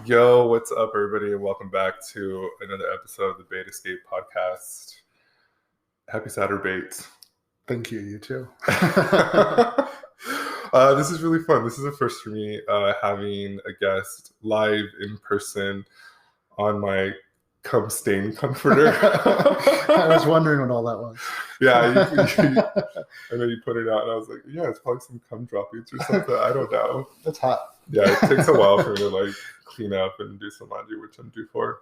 Yo, what's up, everybody, and welcome back to another episode of the Bate Escape podcast. Happy Saturday, Bate. Thank you, you too. This is really fun. This is a first for me, having a guest live in person on my cum stain comforter. I was wondering what all that was. Yeah, I know you put it out, and I was like, yeah, it's probably some cum droppings or something. I don't know. That's hot. Yeah, it takes a while for me to clean up and do some laundry, which I'm due for.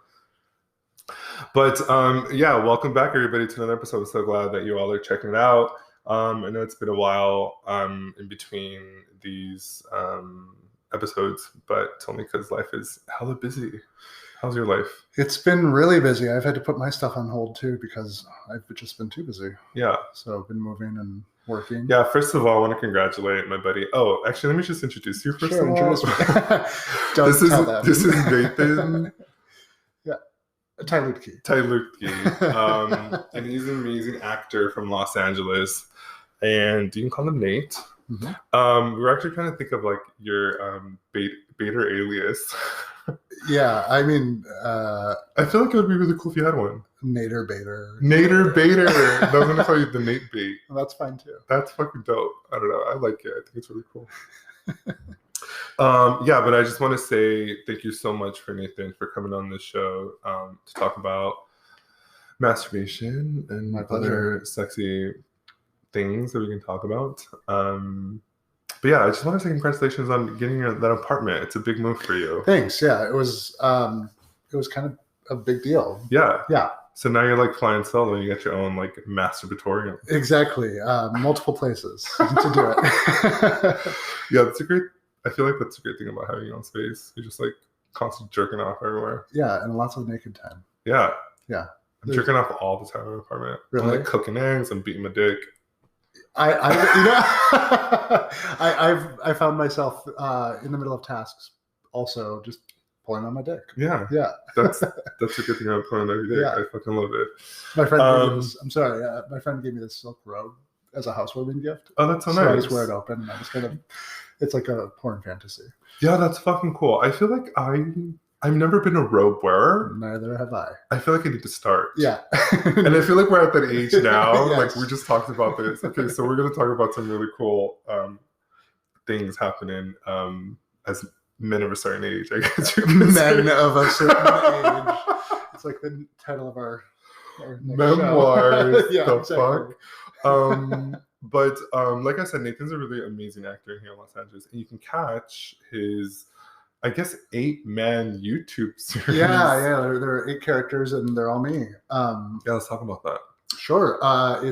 But yeah, welcome back, everybody, to another episode. I'm so glad that you all are checking it out. I know it's been a while in between these episodes, but it's only because life is hella busy. How's your life? It's been really busy. I've had to put my stuff on hold too because I've just been too busy. Yeah. So I've been moving and working. Yeah, first of all, I want to congratulate my buddy. Oh, actually, let me just introduce you first Sure, of all. introduce me. Don't tell them. This is Nathan. Yeah, Tylutki. And he's an amazing actor from Los Angeles. And you can call him Nate. Mm-hmm. We were actually trying to think of your Bator alias. Yeah, I mean, I feel like it would be really cool if you had one. Nader Bator. Nader Bator. I was going to call you the Nate Bait. Well, that's fine too. That's fucking dope. I don't know. I like it. I think it's really cool. Yeah, but I just want to say thank you so much for Nathan for coming on this show to talk about masturbation and My pleasure. other sexy things that we can talk about. But yeah, I just want to say congratulations on getting that apartment. It's a big move for you. Thanks. Yeah, it was kind of a big deal. Yeah. Yeah. So now you're flying solo and you got your own masturbatorium. Exactly. Multiple places to do it. Yeah, I feel like that's a great thing about having your own space. You're just constantly jerking off everywhere. Yeah, and lots of naked time. Yeah. Yeah. I'm jerking off all the time in my apartment. Really? I'm cooking eggs, I'm beating my dick. I found myself in the middle of tasks also just pulling on my dick. Yeah. Yeah. That's a good thing I'm pulling on every day. Yeah. I fucking love it. My friend gave me this, I'm sorry, my friend gave me this silk robe as a housewarming gift. Oh, that's so So nice. I just wear it open and I just it's like a porn fantasy. Yeah, that's fucking cool. I feel like I've never been a robe wearer. Neither have I. I feel like I need to start. Yeah. And I feel like we're at that age now. Yes. We just talked about this. Okay, so we're going to talk about some really cool things happening as men of a certain age, I guess you can say. Men of a certain age. It's like the title of our next memoirs. show. Yeah, the exactly. fuck. But like I said, Nathan's a really amazing actor here in Los Angeles, and you can catch his, I guess, 8-man YouTube series. Yeah. There are 8 characters, and they're all me. Yeah, let's talk about that. Sure. I'm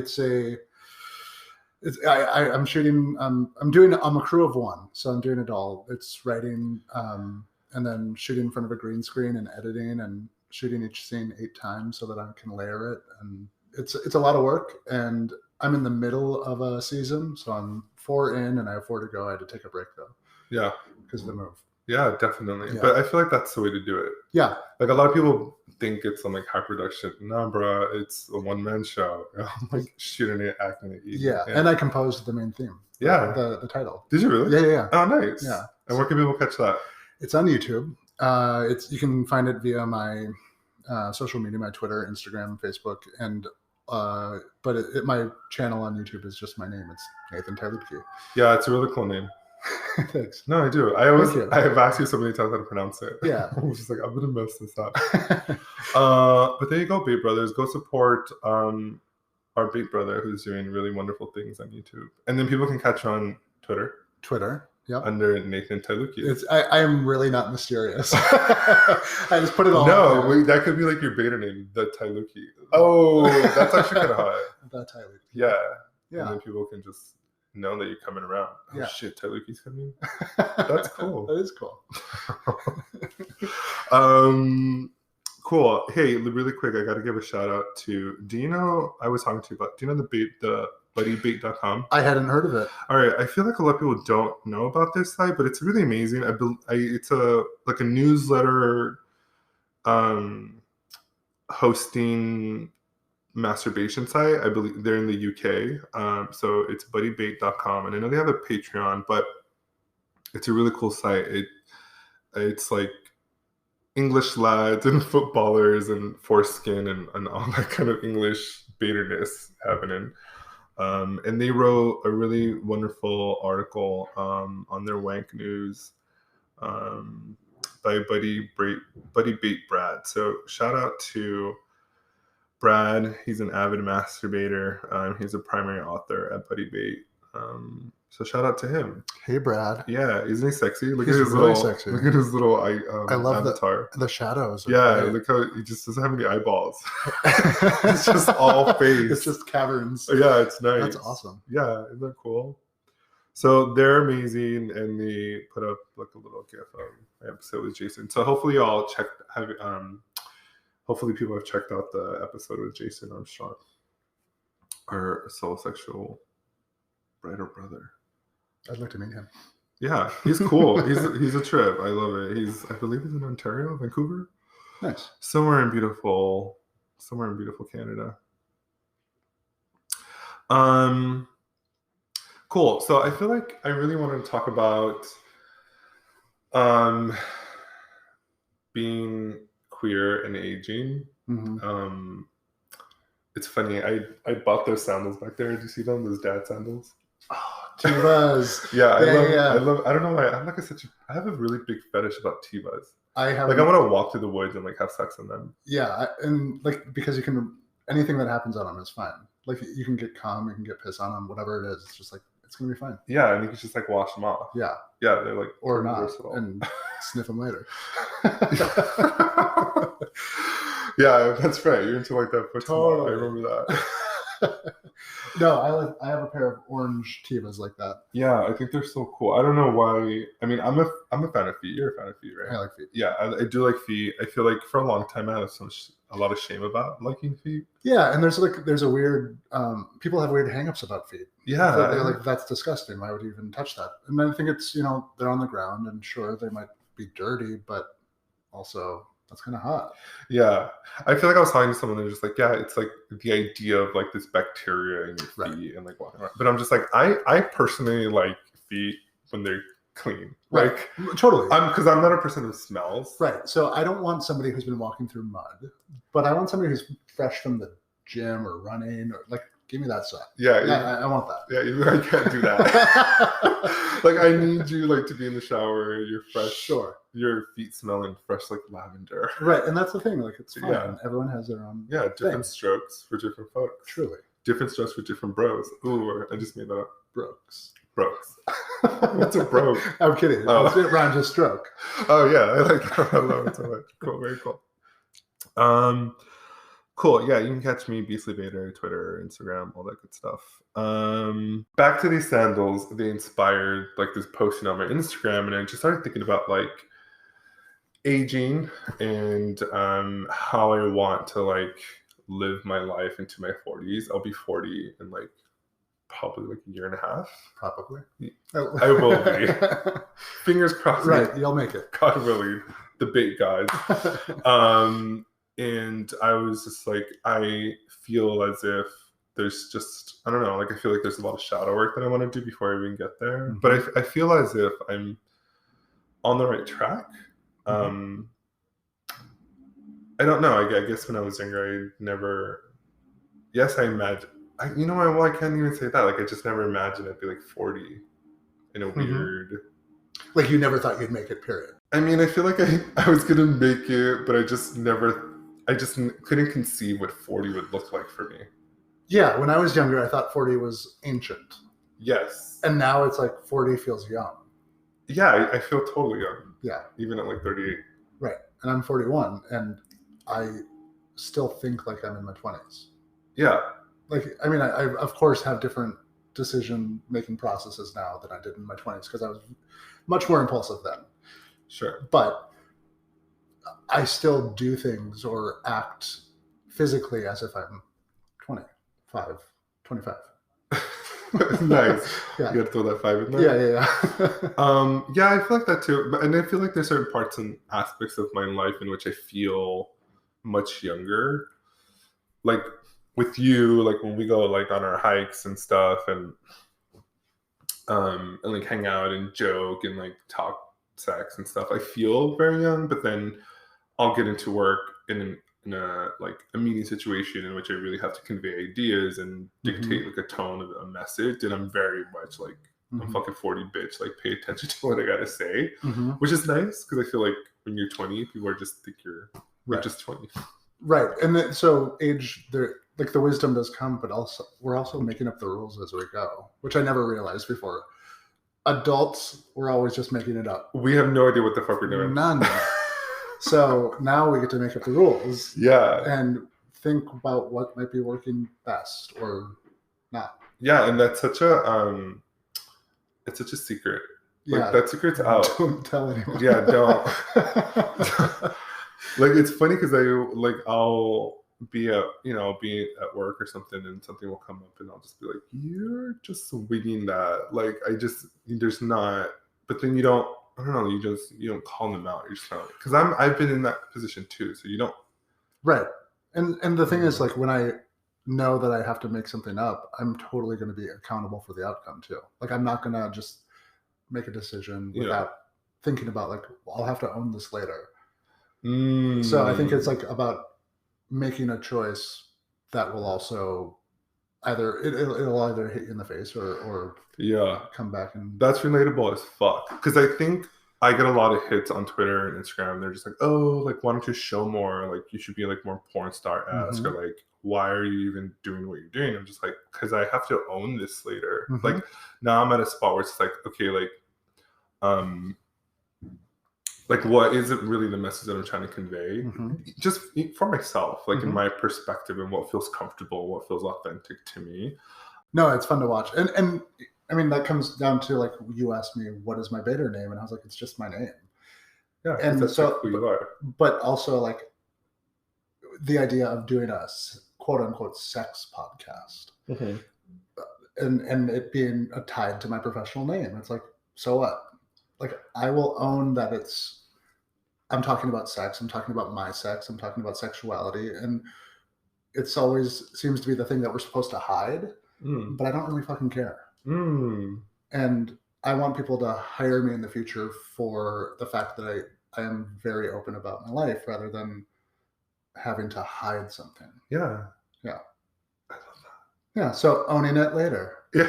shooting. I'm a crew of 1, so I'm doing it all. It's writing, and then shooting in front of a green screen and editing and shooting each scene 8 times so that I can layer it. And it's a lot of work. And I'm in the middle of a season, so I'm 4 in and I have 4 to go. I had to take a break though. Yeah, because of the move. Yeah, definitely. Yeah. But I feel like that's the way to do it. Yeah. A lot of people think it's some high production. No, bro, it's a 1-man show. I'm shooting it, acting it. Yeah, and I composed the main theme. Yeah. The title. Did you really? Yeah. Oh, nice. Yeah. And where can people catch that? It's on YouTube. You can find it via my social media, my Twitter, Instagram, Facebook, and but my channel on YouTube is just my name. It's Nathan Tylutki. Yeah, it's a really cool name. Thanks. No, I do. I have asked you so many times how to pronounce it. Yeah. I'm just I'm gonna mess this up. But there you go, Bait Brothers. Go support our Bait brother who's doing really wonderful things on YouTube. And then people can catch you on Twitter. Yeah. Under Nathan Tylutki. I am really not mysterious. I just put it all. No, that could be your beta name, the Tylutki. Oh, that's actually kind of hot. The Tylutki. Yeah. Yeah. And then people can just know that you're coming around. Oh yeah. Shit, Tylutki's coming. That's cool. That is cool. Cool. Hey, really quick, I got to give a shout out to. Do you know the BuddyBait.com? I hadn't heard of it. All right, I feel like a lot of people don't know about this site, but it's really amazing. It's a newsletter hosting masturbation site. I believe they're in the UK. So it's BuddyBait.com, and I know they have a Patreon, but it's a really cool site. It's English lads and footballers and foreskin and all that kind of English baiterness happening. And they wrote a really wonderful article on their Wank News by Buddy Bate Brad. So shout out to Brad. He's an avid masturbator. He's a primary author at Buddy Bate. So shout out to him. Hey, Brad. Yeah, isn't he sexy? Look He's at his really little, sexy. Look at his little I love avatar. The shadows. Yeah, look how he just doesn't have any eyeballs. It's just all face. It's just caverns. Yeah, it's nice. That's awesome. Yeah, isn't that cool? So they're amazing, and they put up like a little gif of my episode with Jason. So hopefully y'all hopefully people have checked out the episode with Jason Armstrong, our soul sexual bride or brother. I'd like to meet him. Yeah, he's cool. he's a trip. I love it. I believe he's in Ontario, Vancouver. Nice. Somewhere in beautiful Canada. Cool. So I feel like I really wanted to talk about being queer and aging. Mm-hmm. It's funny. I bought those sandals back there. Did you see them? Those dad sandals. Oh, Tevas. Yeah, I love. I don't know why. I'm like I have a really big fetish about Tevas. I want to walk through the woods and like have sex in them. Yeah, and like because you can anything that happens on them is fine. Like you can get cum, you can get piss on them, whatever it is. It's just like it's gonna be fine. Yeah, and you can just like wash them off. Yeah, they're like or not, versatile. And sniff them later. Yeah, that's right. You're into like that foot smell. I remember that. No, I have a pair of orange Tevas like that. Yeah, I think they're so cool. I don't know why. I mean, I'm a fan of feet. You're a fan of feet, right? I like feet. Yeah, I do like feet. I feel like for a long time I had a lot of shame about liking feet. Yeah, and there's a weird people have weird hangups about feet. Yeah, they're like, that's disgusting. Why would you even touch that? And I think it's they're on the ground, and sure they might be dirty, but also that's kind of hot. Yeah. I feel like I was talking to someone and they're just like, yeah, it's like the idea of like this bacteria in your feet and like walking around. But I'm just like, I personally like feet when they're clean. Right. Like totally. Because I'm not a person who smells. Right. So I don't want somebody who's been walking through mud, but I want somebody who's fresh from the gym or running or like, give me that stuff. Yeah. I want that. Yeah, I can't do that. Like I need you like to be in the shower, you're fresh. Sure. Your feet smelling fresh like lavender. Right. And that's the thing. Like it's fun. Yeah. Everyone has their own different strokes for different folks. Truly. Different strokes for different bros. Ooh, I just made that up. Brokes. What's a broke? I'm kidding. Oh. It rhymes with stroke. Oh yeah, I like that. I love it so much. Cool, very cool. Cool. Yeah, you can catch me, Beastly Bator, Twitter, Instagram, all that good stuff. Back to these sandals, they inspired like this posting on my Instagram, and I just started thinking about like aging and how I want to like live my life into my 40s. I'll be 40 in like probably like a year and a half. Probably. I will be. Fingers crossed. Right, you'll make it. God willing, the bait guys. And I was just like, I feel as if there's just, I don't know, like I feel like there's a lot of shadow work that I want to do before I even get there. Mm-hmm. But I feel as if I'm on the right track. Mm-hmm. I don't know. I guess when I was younger, I imagine, I can't even say that. Like I just never imagined I'd be like 40 in a weird. Like you never thought you'd make it, period. I mean, I feel like I was going to make it, but I just couldn't conceive what 40 would look like for me. Yeah, when I was younger, I thought 40 was ancient. Yes. And now it's like 40 feels young. Yeah, I feel totally young. Yeah. Even at like 38. Right. And I'm 41, and I still think like I'm in my 20s. Yeah. Like, I mean, I of course have different decision-making processes now than I did in my 20s because I was much more impulsive then. Sure. But I still do things or act physically as if I'm 25. Nice. Yeah. You got to throw that 5 in there? Yeah. Yeah, I feel like that too. And I feel like there's certain parts and aspects of my life in which I feel much younger. Like with you, like when we go like on our hikes and stuff and like hang out and joke and like talk sex and stuff, I feel very young, but then I'll get into work in a like a meeting situation in which I really have to convey ideas and dictate like a tone of a message, and I'm very much like I'm fucking 40 bitch, like pay attention to what I gotta say, which is nice because I feel like when you're 20, people are just think you're just 20. Right, and then, so age, there, like the wisdom does come, but also we're also making up the rules as we go, which I never realized before. Adults, we're always just making it up. We have no idea what the fuck we're doing. None. So now we get to make up the rules. Yeah. And think about what might be working best or not. Yeah, and that's such a it's such a secret. Like that secret's out. Don't tell anyone. Yeah, don't. Like it's funny because I'll be at work or something, and something will come up, and I'll just be like, "You're just winging that." Like there's not. But then you don't. I don't know. You don't call them out. You're just kind of like, because I've been in that position too. So you don't. Right, and the thing is, like when I know that I have to make something up, I'm totally going to be accountable for the outcome too. Like I'm not going to just make a decision without thinking about like I'll have to own this later. So I think it's like about making a choice that will also it'll either hit you in the face or come back. And that's relatable as fuck, because I think I get a lot of hits on Twitter and Instagram. They're just like, oh, like why don't you show more? Like you should be like more porn star-esque, or like why are you even doing what you're doing? I'm just like, because I have to own this later. Like now I'm at a spot where it's like, okay, like what is it really the message that I'm trying to convey? Just for myself, like in my perspective, and what feels comfortable, what feels authentic to me. No, it's fun to watch. And I mean, that comes down to like, you asked me, what is my Bator name? And I was like, it's just my name. Yeah. And that's so, like who you are. But also like the idea of doing a quote unquote sex podcast and it being tied to my professional name. It's like, so what? Like I will own that I'm talking about sex. I'm talking about my sex. I'm talking about sexuality. And it's always seems to be the thing that we're supposed to hide, but I don't really fucking care. And I want people to hire me in the future for the fact that I am very open about my life rather than having to hide something. Yeah. Yeah. I love that. Yeah. So owning it later. Yeah.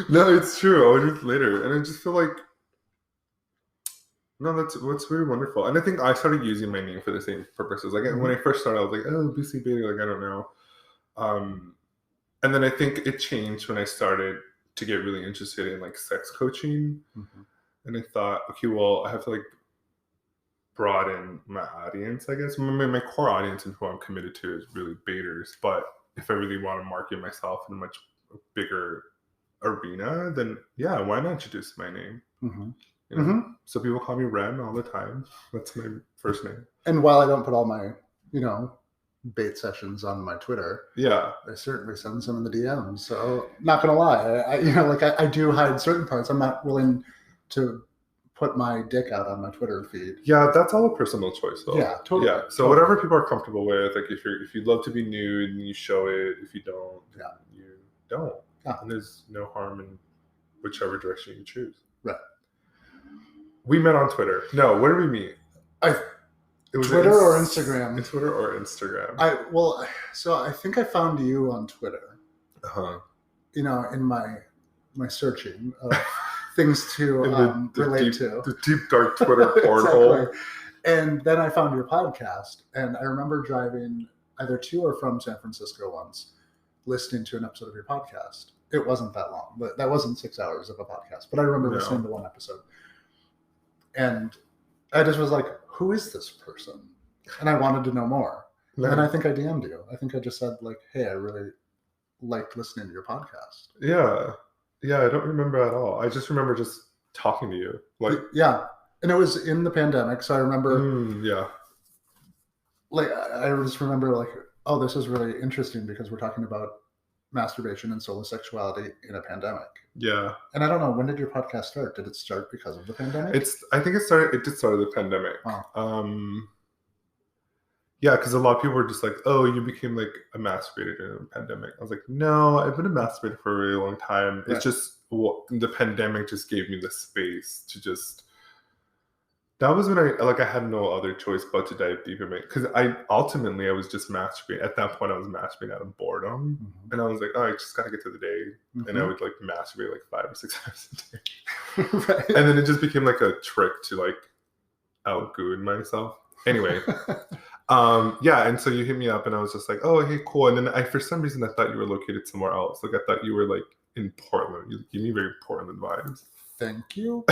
No, it's true. Own it later. And I just feel like, no, that's really wonderful. And I think I started using my name for the same purposes. Like when I first started, I was like, oh, BC Baby, like I don't know. And then I think it changed when I started to get really interested in like sex coaching. And I thought, okay, well, I have to like broaden my audience, I guess. My core audience and who I'm committed to is really baiters. But if I really want to market myself in a much bigger arena, then yeah, why not introduce my name? You know? So people call me Ren all the time. That's my first name. And while I don't put all my, bait sessions on my Twitter, I certainly send some in the DMs. So not gonna lie, I do hide certain parts. I'm not willing to put my dick out on my Twitter feed. Yeah, that's all a personal choice, though. Yeah, totally. Yeah, so whatever people are comfortable with, like if you love to be nude, and you show it. If you don't, you don't. Yeah. And there's no harm in whichever direction you choose. Right. We met on Twitter. No, where did we meet? It was Twitter or Instagram? Twitter or Instagram. So I think I found you on Twitter. In my searching of things to relate to. The deep dark Twitter portal. Exactly. And then I found your podcast, and I remember driving either to or from San Francisco once, listening to an episode of your podcast. It wasn't that long, but that wasn't 6 hours of a podcast. But I remember listening to one episode, and I just was like, who is this person? And I wanted to know more. Yeah. And I think I DM'd you. I think I just said like, hey, I really liked listening to your podcast. Yeah. Yeah, I don't remember at all. I just remember just talking to you. Yeah. And it was in the pandemic. So I remember I just remember like, oh, this is really interesting because we're talking about masturbation and solo sexuality in a pandemic. Yeah. And I don't know, when did your podcast start? Did it start because of the pandemic? I think it did start the pandemic. Wow. Yeah, because a lot of people were just like, oh, you became like a masturbator during the pandemic. I was like, no, I've been a masturbator for a really long time. Right. It's just the pandemic just gave me the space to just That was when I had no other choice but to dive deep in it, because I was just masturbating. At that point, I was masturbating out of boredom, Mhm. and I was like, oh, I just gotta get to the day, and I Mhm. would like masturbate like 5 or 6 times a day, Right. and then it just became like a trick to like outgoon myself. Anyway, yeah, and so you hit me up, and I was just like, oh, hey, cool, and then for some reason I thought you were located somewhere else. Like I thought you were like in Portland. You give me very Portland vibes. Thank you.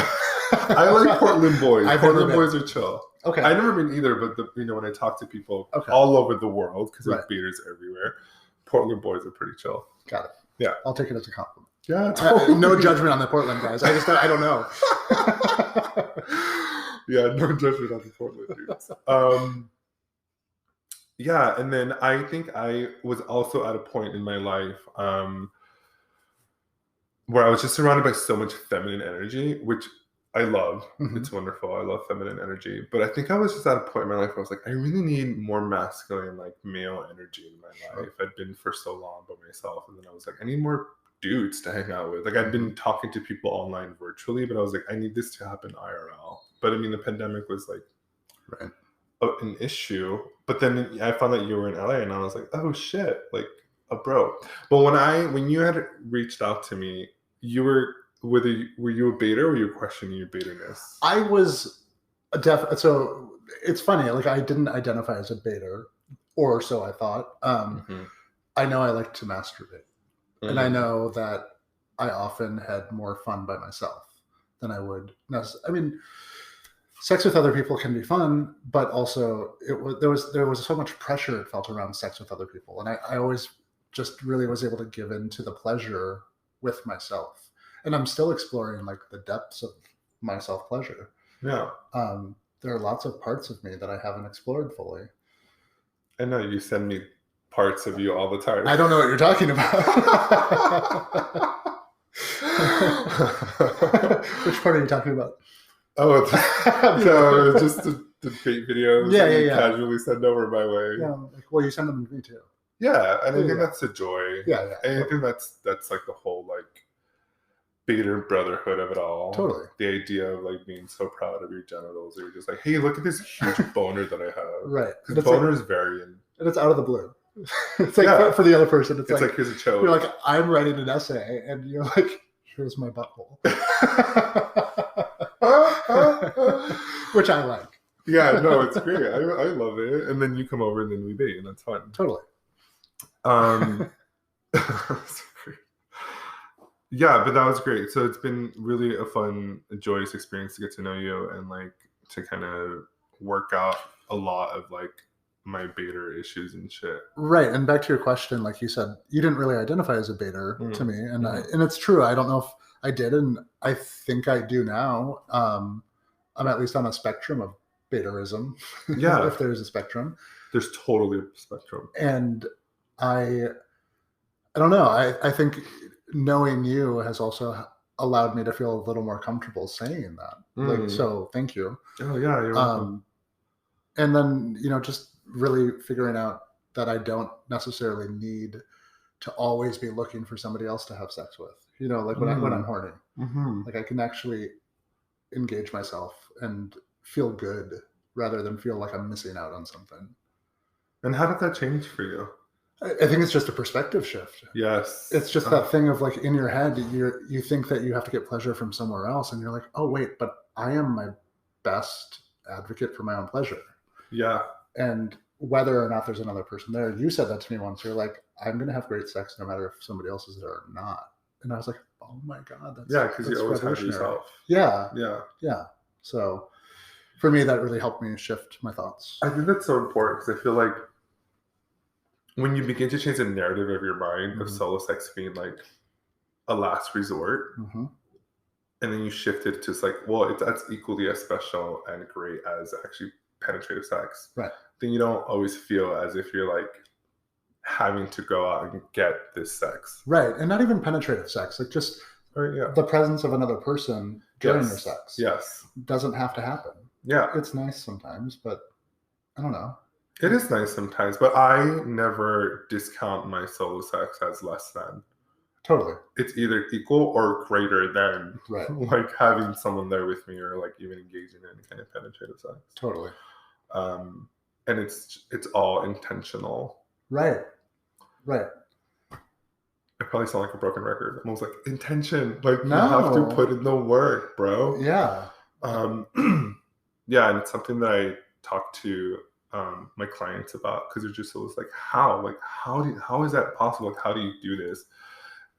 I like Portland boys. Portland boys are chill. Okay. I've never been either, but when I talk to people Okay. all over the world, because Right. there's beaters everywhere, Portland boys are pretty chill. Got it. Yeah. I'll take it as a compliment. Yeah, totally. No judgment on the Portland guys. I don't know. Yeah, no judgment on the Portland dudes. Yeah, and then I think I was also at a point in my life where I was just surrounded by so much feminine energy, which I love. Mhm. It's wonderful. I love feminine energy. But I think I was just at a point in my life where I was like, I really need more masculine, like male energy in my life. I'd been for so long by myself. And then I was like, I need more dudes to hang out with. Like I'd been talking to people online virtually, but I was like, I need this to happen IRL. But I mean, the pandemic was like an issue. But then I found that you were in LA, and I was like, oh shit, like a bro. But when you had reached out to me, you were you a beta, or were you questioning your beta-ness? I was so it's funny, like I didn't identify as a beta, or so I thought. I know I like to masturbate, and I know that I often had more fun by myself than I would. I mean, sex with other people can be fun, but also there was so much pressure it felt around sex with other people, and I always just really was able to give in to the pleasure with myself. And I'm still exploring like the depths of my self-pleasure. Yeah. There are lots of parts of me that I haven't explored fully. I know you send me parts of you all the time. I don't know what you're talking about. Which part are you talking about? Oh, just the debate videos. Yeah. Casually send over my way. Yeah. Well, you send them to me too. Yeah, and I think that's the joy. Yeah. And I think that's like the whole like beta brotherhood of it all. Totally. The idea of like being so proud of your genitals, or you're just like, hey, look at this huge boner that I have. Right. Because boners vary, and it's out of the blue. It's like for the other person, it's like here's a choke. You're like, I'm writing an essay, and you're like, here's my butthole. Which I like. Yeah, no, it's great. I love it. And then you come over, and then we date, and that's fun. Totally. Yeah, but that was great. So it's been really a fun, joyous experience to get to know you, and like to kind of work out a lot of like my beta issues and shit. Right. And back to your question, like you said, you didn't really identify as a beta to me, and and it's true. I don't know if I did, and I think I do now. I'm at least on a spectrum of betaism. Yeah. If there's a spectrum. There's totally a spectrum. And I don't know. I think knowing you has also allowed me to feel a little more comfortable saying that. Like, so thank you. Oh yeah, you're welcome. And then, just really figuring out that I don't necessarily need to always be looking for somebody else to have sex with. Like when I'm horny, like I can actually engage myself and feel good rather than feel like I'm missing out on something. And how did that change for you? I think it's just a perspective shift. Yes. It's just that thing of like in your head, you think that you have to get pleasure from somewhere else, and you're like, oh wait, but I am my best advocate for my own pleasure. Yeah. And whether or not there's another person there, you said that to me once. You're like, I'm going to have great sex no matter if somebody else is there or not. And I was like, oh my God. Because you always have yourself. Yeah. Yeah. Yeah. So for me, that really helped me shift my thoughts. I think that's so important, because I feel like when you begin to change the narrative of your mind of solo sex being like a last resort, and then you shift it to like, well, that's equally as special and great as actually penetrative sex. Right. Then you don't always feel as if you're like having to go out and get this sex. Right. And not even penetrative sex, like just the presence of another person during your sex. Yes. Doesn't have to happen. Yeah. It's nice sometimes, but I don't know. It is nice sometimes, but I never discount my solo sex as less than. Totally. it's either equal or greater than Right. like having someone there with me or like even engaging in any kind of penetrative sex. Totally. And it's all intentional. Right. I probably sound like a broken record. I'm almost like intention. Like No. you have to put in the work, bro. Yeah. Yeah, and it's something that I talk to my clients about because they're just always like, how is that possible? Like, how do you do this?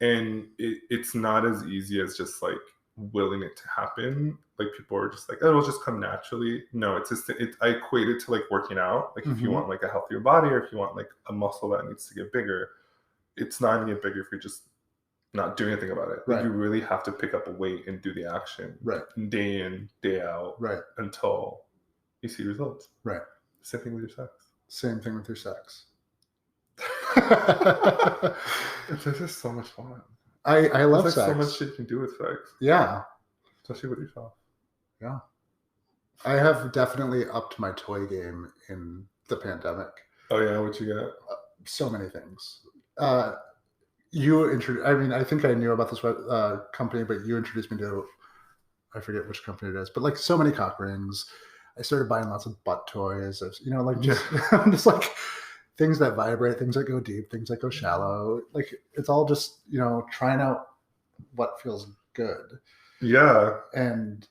And it's not as easy as just like willing it to happen. Like people are just like, oh, it'll just come naturally. No, it's just I equate it to like working out. Like if you want like a healthier body or if you want like a muscle that needs to get bigger, it's not gonna get bigger if you're just not doing anything about it. Like you really have to pick up a weight and do the action day in, day out until you see results. Right. Same thing with your sex. Same thing with your sex. It's just so much fun. I love There's like sex. so much shit you can do with sex. Yeah. Especially with yourself. Yeah. I have definitely upped my toy game in the pandemic. Oh yeah, what you got? So many things. I think I knew about this company, but you introduced me to, I forget which company it is, but like so many cock rings. I started buying lots of butt toys. Like just, just like things that vibrate, things that go deep, things that go shallow. Like it's all just, trying out what feels good. Yeah. And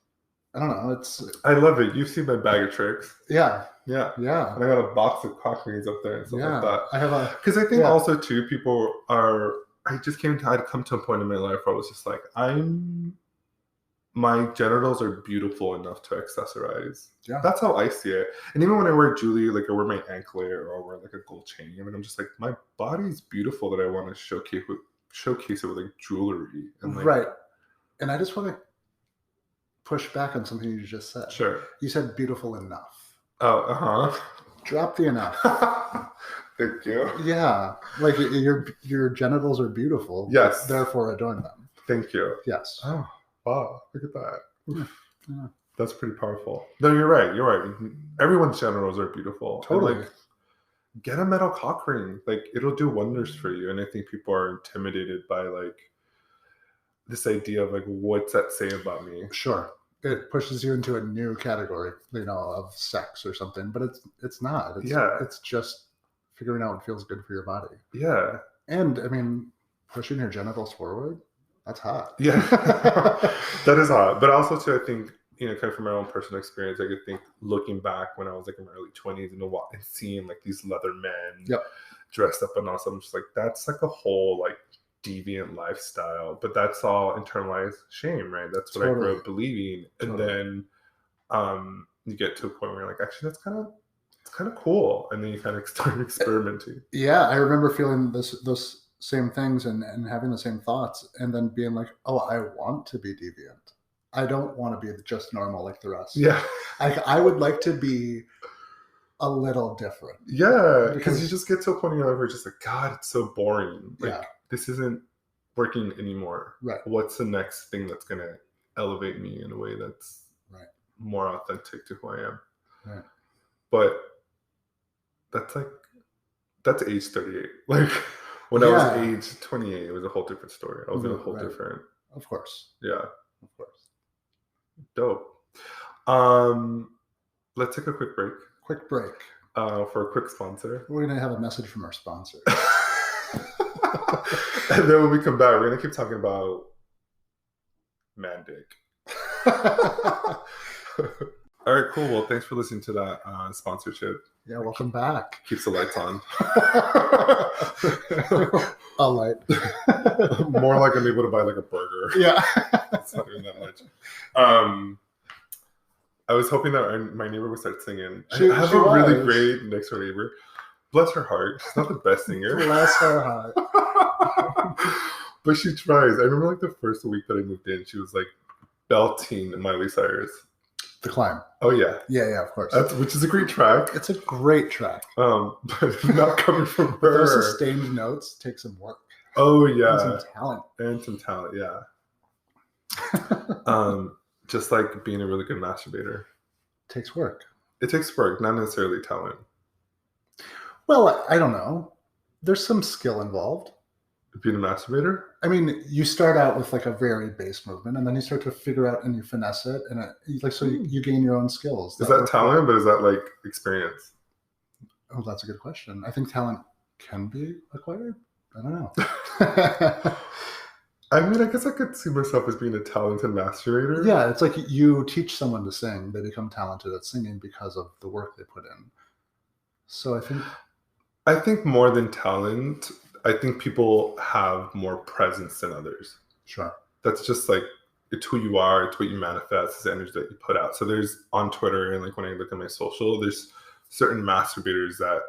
I don't know. I love it. You've seen my bag of tricks. Yeah. Yeah. Yeah. And I got a box of cock rings up there and stuff like that. I have because I think also too, people are, I'd come to a point in my life where I was just like, my genitals are beautiful enough to accessorize. Yeah. That's how I see it. And even when I wear jewelry, like I wear my anklet or I wear like a gold chain, and I'm just like, my body's beautiful that I want to showcase it with like jewelry. And like, right. And I just want to push back on something you just said. Sure. You said beautiful enough. Oh, Drop the enough. Thank you. Yeah. Like your genitals are beautiful. Yes. Therefore adorn them. Thank you. Yes. Oh, wow. Look at that. Yeah. That's pretty powerful. No, you're right. Everyone's genitals are beautiful. Totally. And, like, get a metal cock ring. Like, it'll do wonders for you. And I think people are intimidated by like this idea of like, what's that say about me? Sure. It pushes you into a new category, of sex or something, but it's not. It's just figuring out what feels good for your body. Yeah. And I mean, pushing your genitals forward, that's hot. Yeah. That is hot. But also too, I think, kind of from my own personal experience, I could think looking back when I was like in my early 20s and seeing like these leather men dressed up and awesome, I'm just like, that's like a whole like deviant lifestyle, but that's all internalized shame, right? That's what I grew up believing. And then you get to a point where you're like, actually it's kind of cool, and then you kind of start experimenting. Yeah, I remember feeling those same things and having the same thoughts, and then being like, oh, I want to be deviant. I don't want to be just normal like the rest. Yeah. I would like to be a little different. Yeah, because you just get to a point in your life where you're just like, God, it's so boring. Like, this isn't working anymore. Right. What's the next thing that's going to elevate me in a way that's more authentic to who I am? Right. But that's age 38. Like when I was age 28, it was a whole different story. I was in a whole different. Of course. Yeah. Of course. Dope. Let's take a quick break. For a quick sponsor. We're going to have a message from our sponsor. And then when we come back, we're going to keep talking about man dick. All right, cool. Well, thanks for listening to that sponsorship. Yeah, welcome back. Keeps the lights on. A light. More like I'm able to buy like a burger. Yeah. It's not even that much. I was hoping that my neighbor would start singing. I have a really great next door neighbor. Bless her heart. She's not the best singer. Bless her heart. But she tries. I remember like the first week that I moved in, she was like belting Miley Cyrus. The Climb. Oh yeah. Yeah, of course. Which is a great track. It's a great track. But not coming from her. Those sustained notes take some work. Oh yeah. And some talent. Yeah. Just like being a really good masturbator. Takes work. It takes work, not necessarily talent. Well, I don't know. There's some skill involved. Being a masturbator? I mean, you start out with like a very base movement, and then you start to figure out and you finesse it, and you gain your own skills. Is that talent, but is that like experience? Oh, that's a good question. I think talent can be acquired. I don't know. I mean, I guess I could see myself as being a talented masturbator. Yeah, it's like you teach someone to sing, they become talented at singing because of the work they put in. So I think more than talent, I think people have more presence than others. Sure. That's just like, it's who you are, it's what you manifest, it's the energy that you put out. So there's on Twitter, and like when I look at my social, there's certain masturbators that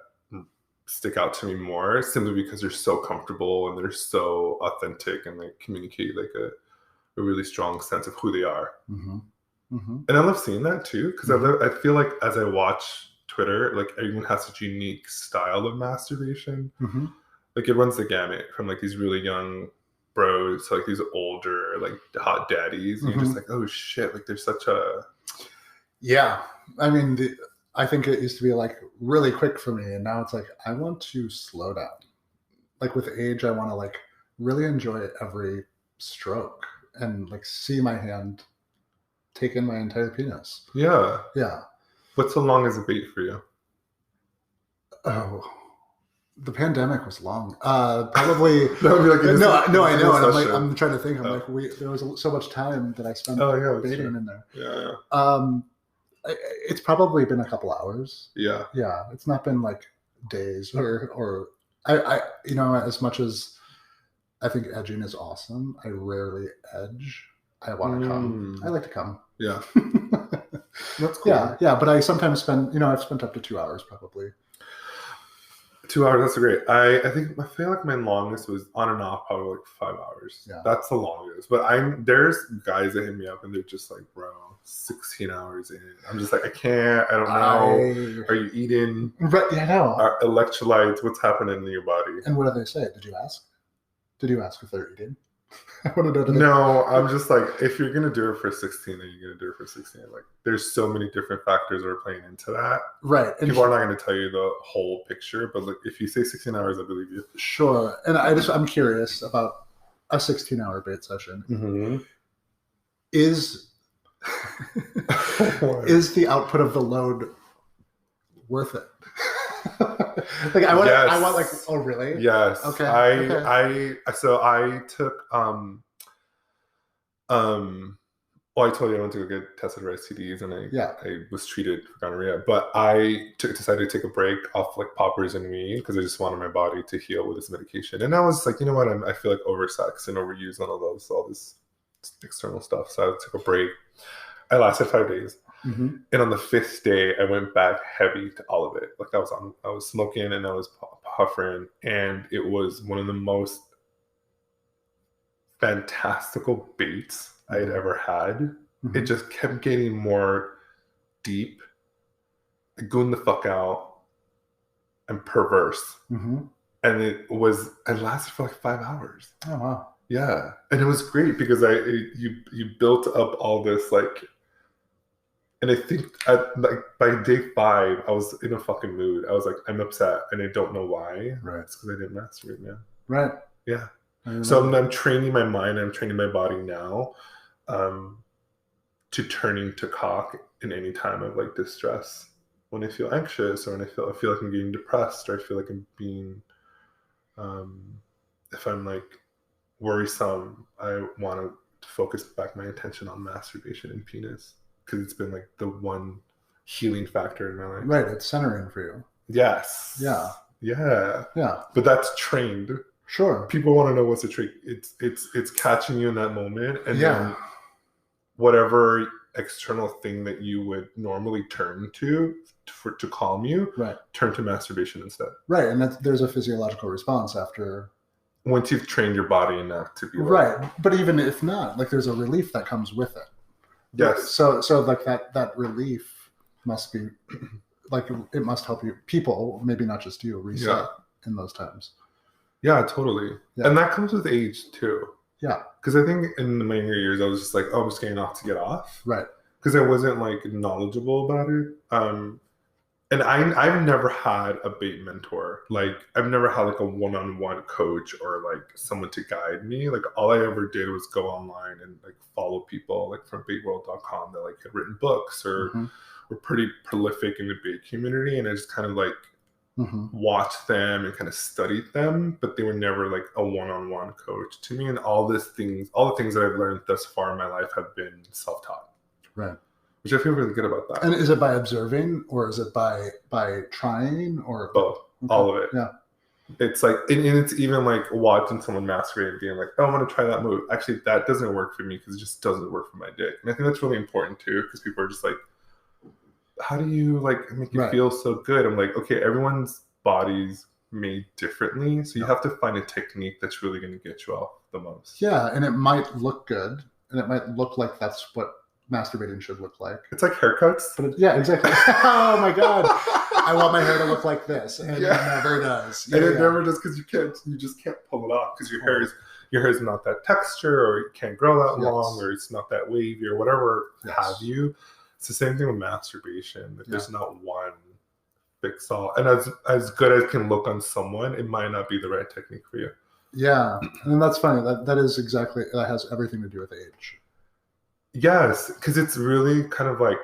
stick out to me more simply because they're so comfortable and they're so authentic and like communicate like a really strong sense of who they are. Mm-hmm. Mm-hmm. And I love seeing that too, because I feel like as I watch Twitter, like everyone has such a unique style of masturbation. Mm-hmm. Like it runs the gamut from like these really young bros to like these older like hot daddies. And you're just like, oh shit, like there's such a... Yeah. I mean, I think it used to be like really quick for me, and now it's like I want to slow down. Like with age, I want to like really enjoy every stroke and like see my hand take in my entire penis. Yeah. Yeah. What's so long as a bait for you? Oh, the pandemic was long. Probably. That would be like no, I know. And I'm trying to think. I'm like, there was so much time that I spent baiting in there. Yeah. It's probably been a couple hours. Yeah. Yeah. It's not been like days or I as much as I think edging is awesome, I rarely edge. I want to come. I like to come. Yeah. That's cool. Yeah. But I sometimes I've spent up to 2 hours probably. 2 hours, that's great. I feel like my longest was on and off probably like 5 hours. Yeah. That's the longest. But there's guys that hit me up and they're just like, bro, 16 hours in. I'm just like, I can't, I don't know. Are you eating? Right, yeah, I know. Are electrolytes? What's happening in your body? And what do they say? Did you ask? Did you ask if they're eating? I want to know. No, I'm just like, if you're gonna do it for 16, then you're gonna do it for 16. Like, there's so many different factors that are playing into that. Right. And people are not gonna tell you the whole picture, but like, if you say 16 hours, I believe you. Sure. And I'm curious about a 16-hour bait session. Mm-hmm. Is the output of the load worth it? Like I want like, oh really? Yes. Okay. I took well, I told you I went to go get tested for STDs and I was treated for gonorrhea, but I decided to take a break off like poppers and weed because I just wanted my body to heal with this medication. And I was like, you know what, I feel like oversexed and overused on all this external stuff. So I took a break. I lasted 5 days. Mm-hmm. And on the 5th day, I went back heavy to all of it. Like I was smoking and I was puffing, and it was one of the most fantastical baits I had ever had. Mm-hmm. It just kept getting more deep, goon the fuck out, and perverse. Mm-hmm. And it lasted for like 5 hours. Oh wow! Yeah, and it was great because you built up all this like. And I think by day 5, I was in a fucking mood. I was like, I'm upset, and I don't know why. Right. It's because I didn't masturbate, man. Right. Yeah. So I'm training my mind. I'm training my body now to turning to cock in any time of like distress. When I feel anxious, or when I feel like I'm getting depressed, or I feel like I'm being, if I'm like worrisome, I want to focus back my attention on masturbation and penis. Because it's been like the one healing factor in my life. Right, it's centering for you. Yes. Yeah. Yeah. Yeah. But that's trained. Sure. People want to know what's the trick. It's catching you in that moment, and then whatever external thing that you would normally turn to calm you, right, turn to masturbation instead. Right, and there's a physiological response after. Once you've trained your body enough to be right, but even if not, like there's a relief that comes with it. Yes. So like that relief must be like, it must help you, people, maybe not just you, reset in those times. Yeah, totally. Yeah. And that comes with age too. Yeah. Because I think in my younger years, I was just like, oh, I'm just getting off to get off. Right. Because I wasn't like knowledgeable about it. And I've never had a bait mentor. Like I've never had like a one-on-one coach or like someone to guide me. Like all I ever did was go online and like follow people like from baitworld.com that like had written books or were pretty prolific in the bait community. And I just kind of like watched them and kind of studied them, but they were never like a one-on-one coach to me. And all the things that I've learned thus far in my life have been self-taught. Right. Which I feel really good about that. And is it by observing or is it by trying or both? Okay. All of it. Yeah. It's like, and it's even like watching someone masturbate and being like, oh, I want to try that move. Actually, that doesn't work for me because it just doesn't work for my dick. And I think that's really important too, because people are just like, how do you like make you feel so good? I'm like, okay, everyone's body's made differently. So you have to find a technique that's really going to get you off the most. Yeah. And it might look good and it might look like that's what masturbating should look like. It's like haircuts. But yeah, exactly. Oh my God. I want my hair to look like this. And it never does. And it never does because you just can't pull it off because your hair is not that texture or it can't grow that long or it's not that wavy or whatever have you. It's the same thing with masturbation. Like there's not one fix all. And as good as it can look on someone, it might not be the right technique for you. Yeah. And that's funny. That is exactly, that has everything to do with age. Yes, because it's really kind of like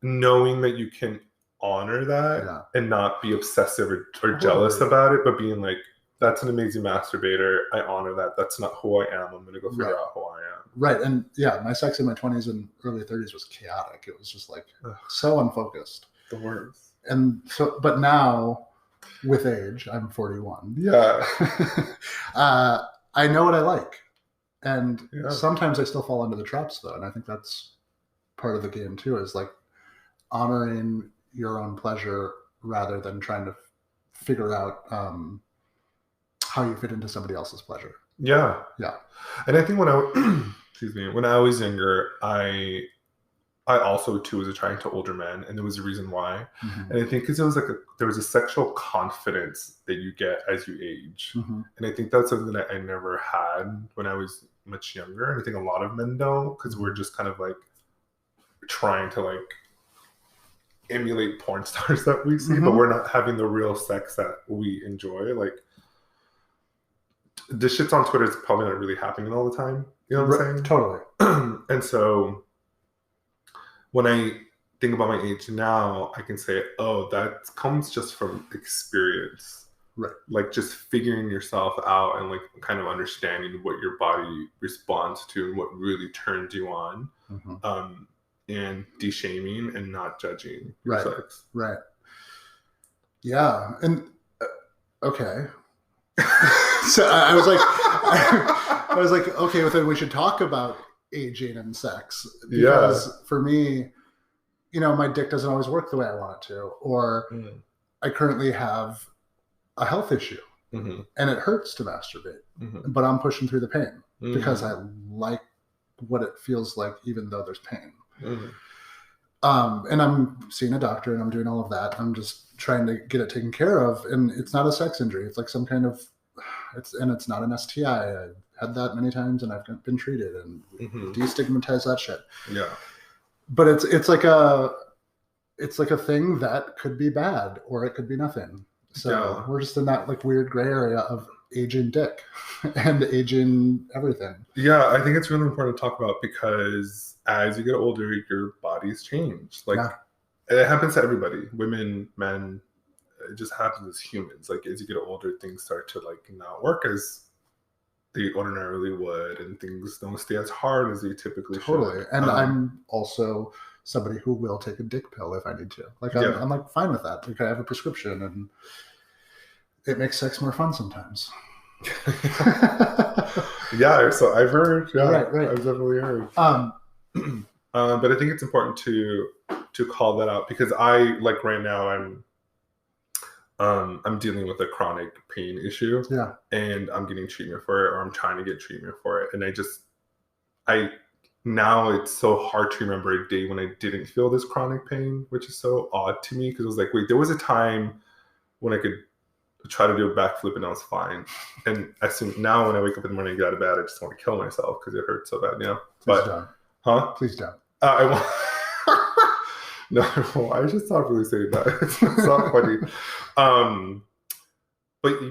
knowing that you can honor that and not be obsessive or jealous about it, but being like, that's an amazing masturbator. I honor that. That's not who I am. I'm going to go figure out who I am. Right. And yeah, my sex in my 20s and early 30s was chaotic. It was just like so unfocused. The worst. And so, but now with age, I'm 41. Yeah. I know what I like. And sometimes I still fall into the traps though. And I think that's part of the game too, is like honoring your own pleasure rather than trying to figure out how you fit into somebody else's pleasure. Yeah. Yeah. And I think when I was younger, I also too was attracted to older men, and there was a reason why. And I think because it was like there was a sexual confidence that you get as you age, and I think that's something that I never had when I was much younger. And I think a lot of men don't, because we're just kind of like trying to like emulate porn stars that we see, but we're not having the real sex that we enjoy. Like this shit's on Twitter is probably not really happening all the time. You know what I'm saying? Totally. And so when I think about my age now, I can say, oh, that comes just from experience. Right. Like just figuring yourself out and like kind of understanding what your body responds to and what really turns you on. And de-shaming and not judging your sex. Right. Yeah. And okay. So I was like, okay, well then we should talk about aging and sex, because for me, you know, my dick doesn't always work the way I want it to, or I currently have a health issue and it hurts to masturbate, but I'm pushing through the pain because I like what it feels like, even though there's pain. And I'm seeing a doctor and I'm doing all of that. I'm just trying to get it taken care of. And it's not a sex injury. It's like some kind of, it's not an STI. I've had that many times and I've been treated and destigmatize that shit. Yeah. But it's like a thing that could be bad or it could be nothing. So we're just in that like weird gray area of aging dick and aging everything. Yeah, I think it's really important to talk about, because as you get older, your bodies change. Like it happens to everybody, women, men. It just happens as humans. Like as you get older, things start to like not work as they ordinarily would, and things don't stay as hard as they typically should. And I'm also somebody who will take a dick pill if I need to. Like I'm like fine with that. Like I have a prescription, and it makes sex more fun sometimes. Yeah, so I've heard. Yeah, right. I've definitely heard. But I think it's important to call that out, because I like right now I'm dealing with a chronic pain issue. Yeah. And I'm getting treatment for it, or I'm trying to get treatment for it. And now it's so hard to remember a day when I didn't feel this chronic pain, which is so odd to me, because it was like, wait, there was a time when I could try to do a backflip and I was fine. And now when I wake up in the morning and get out of bed, I just want to kill myself because it hurts so bad. Yeah. Please don't. Huh? Please don't. I won't. No, I should stop really saying that. It's not funny.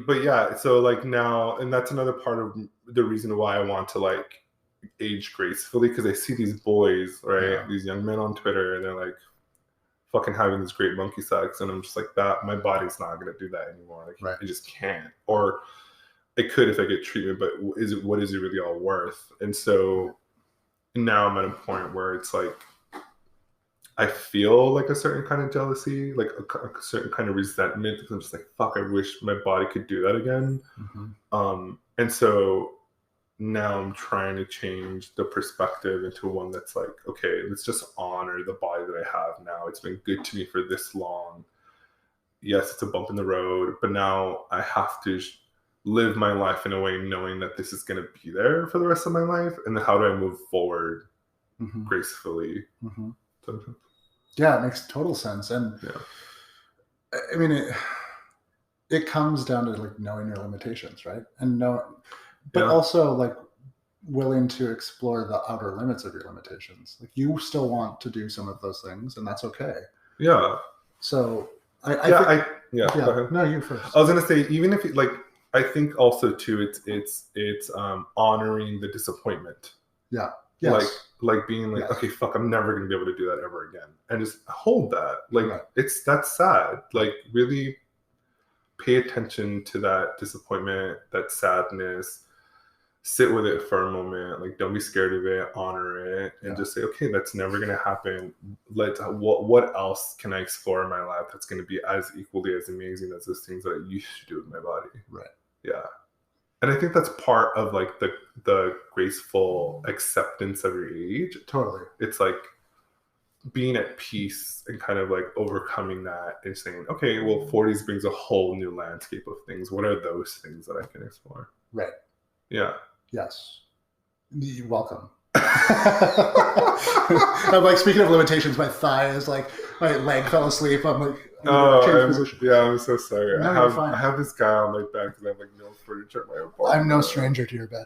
But yeah, so like now, and that's another part of the reason why I want to like age gracefully, because I see these boys, right, Yeah. these young men on Twitter, and they're like fucking having this great monkey sex, and I'm just like, that my body's not gonna do that anymore. Like, Right. I just can't. Or it could if I get treatment, but what is it really all worth? And so now I'm at a point where it's like I feel like a certain kind of jealousy, like a certain kind of resentment, because I'm just like, fuck, I wish my body could do that again. And so now I'm trying to change the perspective into one that's like, okay, let's just honor the body that I have now. It's been good to me for this long. Yes, it's a bump in the road, but now I have to live my life in a way knowing that this is going to be there for the rest of my life. And then how do I move forward gracefully? Yeah, it makes total sense. And I mean, it comes down to like knowing your limitations, right? And but also like willing to explore the outer limits of your limitations. Like you still want to do some of those things, and that's okay. Yeah. So go ahead. No, you first. I was gonna say, even if like, I think also too, it's honoring the disappointment. Yeah. Yes. Like being like, okay, fuck, I'm never gonna be able to do that ever again, and just hold that. Like that's sad. Like really pay attention to that disappointment, that sadness. Sit with it for a moment. Like, don't be scared of it. Honor it, and just say, okay, that's never gonna happen. What else can I explore in my life that's gonna be as equally as amazing as those things that I used to do with my body? Right. Yeah. And I think that's part of like the graceful acceptance of your age. Totally. It's like being at peace and kind of like overcoming that and saying, okay, well, 40s brings a whole new landscape of things. What are those things that I can explore? Right. Yeah. Yes. You're welcome. I'm like, speaking of limitations, my thigh is like, my leg fell asleep. I'm like, I'm so sorry. No, I have this guy on my back because I have like no furniture at my apartment. I'm no stranger to your bed.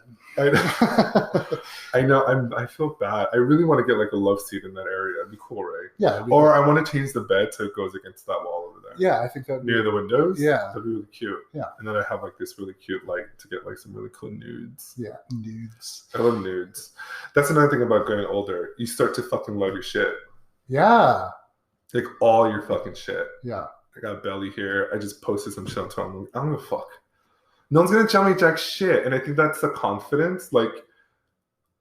I know. I feel bad. I really want to get like a love seat in that area. It'd be cool, right? Yeah. Or I want to change the bed so it goes against that wall over there. Yeah, I think that near the windows. Yeah, that'd be really cute. Yeah, and then I have like this really cute light to get like some really cool nudes. Yeah, nudes. I love nudes. That's another thing about getting older. You start to fucking love your shit. Yeah. Like all your fucking shit. Yeah. I got belly here. I just posted some shit on Twitter. I'm like, I don't give a fuck. No one's gonna tell me jack shit. And I think that's the confidence. Like,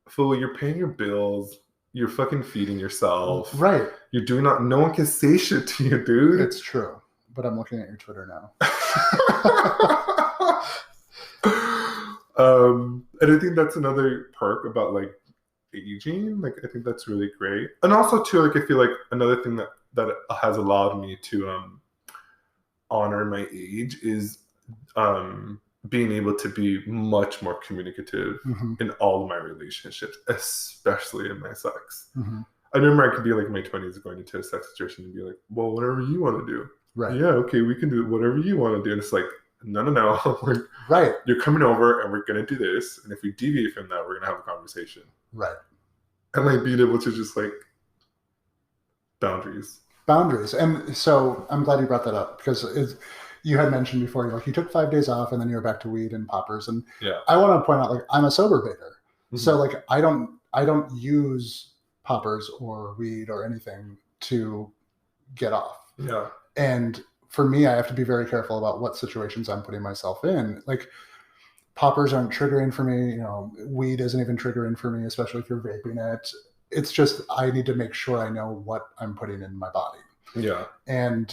fool, you're paying your bills. You're fucking feeding yourself. Right. You're doing not. No one can say shit to you, dude. It's true. But I'm looking at your Twitter now. And I think that's another perk about like aging. Like, I think that's really great. And also too, like, I feel like another thing that has allowed me to honor my age is being able to be much more communicative in all of my relationships, especially in my sex. I remember I could be like in my 20s going into a sex situation and be like, well, whatever you want to do. Right. Yeah, okay, we can do whatever you want to do. And it's like, no. Right. You're coming over and we're going to do this. And if we deviate from that, we're going to have a conversation. Right. And like being able to just like boundaries. And so I'm glad you brought that up because you had mentioned before, like you took 5 days off and then you were back to weed and poppers. And I want to point out, like, I'm a sober baiter. So like, I don't use poppers or weed or anything to get off. Yeah. And for me, I have to be very careful about what situations I'm putting myself in. Like, poppers aren't triggering for me. You know, weed isn't even triggering for me, especially if you're vaping it. It's just, I need to make sure I know what I'm putting in my body. Yeah. And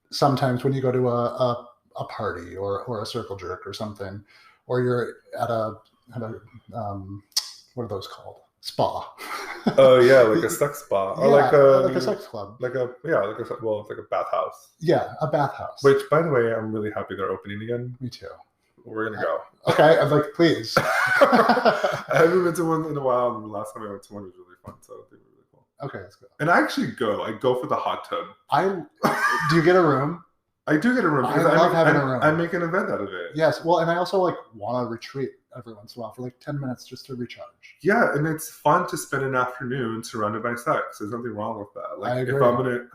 sometimes when you go to a party or a circle jerk or something, or you're at a what are those called? Spa. Oh yeah, like a sex spa, or like a sex club, it's like a bathhouse. Yeah, a bathhouse. Which, by the way, I'm really happy they're opening again. Me too. We're gonna go. Okay, I'm like, please. I haven't been to one in a while, and the last time I went to one was really fun, so I think it was really cool. Okay, let's go. And I actually go. I go for the hot tub. Do you get a room? I do get a room I because love having a room. I make an event out of it. Yes, well, and I also like want to retreat every once in a while for like 10 minutes just to recharge. Yeah, and it's fun to spend an afternoon surrounded by sex. There's nothing wrong with that. Like I agree. if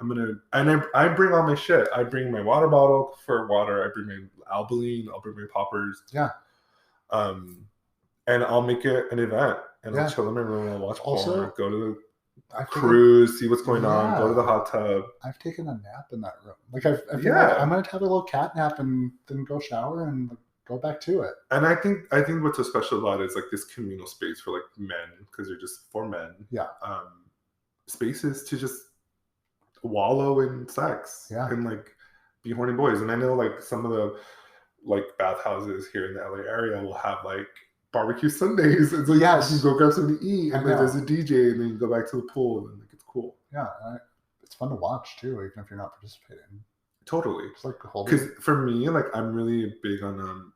I'm gonna, and I bring all my shit. I bring my water bottle for water. I bring my Albaline. I'll bring my poppers. Yeah. And I'll make it an event, and I'll chill in my room. I'll watch porn. Go to the cruise, see what's going on. Go to the hot tub. I've taken a nap in that room. Like I feel like I'm gonna have a little cat nap and then go shower and like, go back to it. And I think what's so special about it is like this communal space for like men, because they're just for men. Yeah. Spaces to just wallow in sex. Yeah. And like be horny boys. And I know like some of the like bathhouses here in the LA area will have like barbecue Sundays. And so you can go grab something to eat, and then there's a DJ, and then you go back to the pool, and like it's cool. Yeah, it's fun to watch too, even if you're not participating. Totally. It's like because for me, like I'm really big on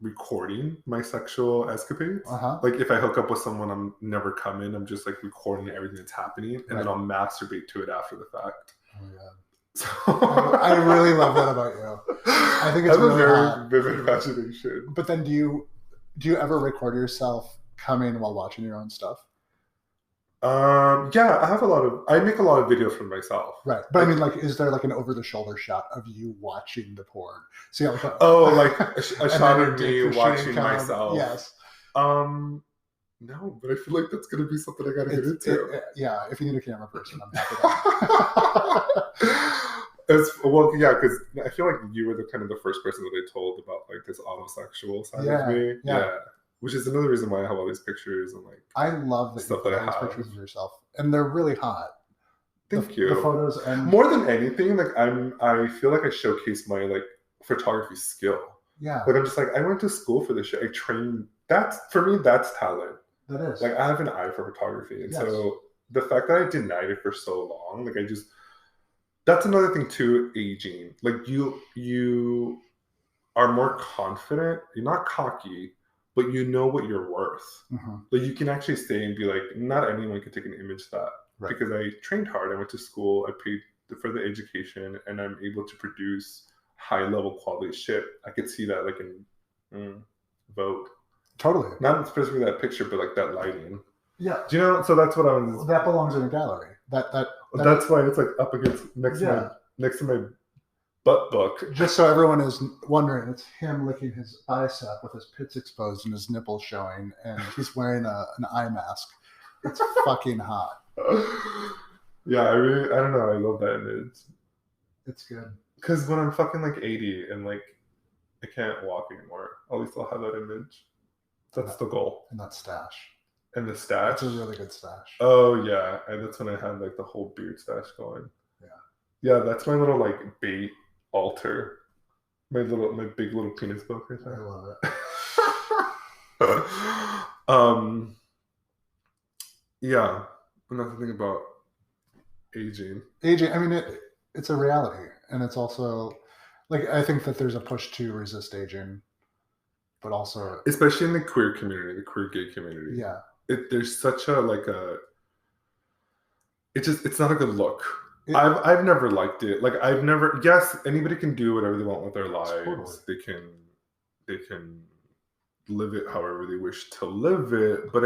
recording my sexual escapades. Like if I hook up with someone, I'm never coming. I'm just like recording everything that's happening, and then I'll masturbate to it after the fact. Oh yeah. So I really love that about you. I think it's really very vivid imagination. But then, do you ever record yourself coming while watching your own stuff? Yeah, I make a lot of videos for myself. Right. But I mean, like, is there like an over the shoulder shot of you watching the porn? See how like a shot of me watching myself. Yes. No, but I feel like that's gonna be something I gotta get into. Yeah, if you need a camera person, I'm happy to. Because I feel like you were the kind of the first person that I told about like this autosexual side of me. Yeah. Which is another reason why I have all these pictures and like I love that stuff you that I have have. Pictures of yourself, and they're really hot. Thank you. The photos, and more than anything, like I feel like I showcase my like photography skill. Yeah. Like I'm just like I went to school for this shit. I trained. That's for me. That's talent. That is. Like I have an eye for photography, and so the fact that I denied it for so long, like that's another thing too. Aging, like you are more confident. You're not cocky, but you know what you're worth. Like you can actually say and be like, not anyone can take an image of that because I trained hard. I went to school. I paid for the education, and I'm able to produce high level quality shit. I could see that like in Vogue. Totally. Not specifically that picture, but like that lighting. Yeah. Do you know? So that's what I was. That belongs in a gallery. That's why it's like up against next to my butt book. Just so everyone is wondering, it's him licking his bicep with his pits exposed and his nipples showing, and he's wearing an eye mask. It's fucking hot. Yeah, I don't know. I love that image. It's good. Because when I'm fucking like 80 and like I can't walk anymore, at least I'll have that image. That's the goal. And that stash. And the stash. It's a really good stash. Oh yeah, and that's when I had like the whole beard stash going. Yeah, that's my little like bait altar. My big little penis book right there. I love it. Yeah, another thing about aging. I mean, it's a reality, and it's also like I think that there's a push to resist aging, but also especially in the queer community, the queer gay community. Yeah, there's such a like a. It's not a good look. I've never liked it. Like I've never. Yes, anybody can do whatever they want with their lives. Totally. They can live it however they wish to live it. But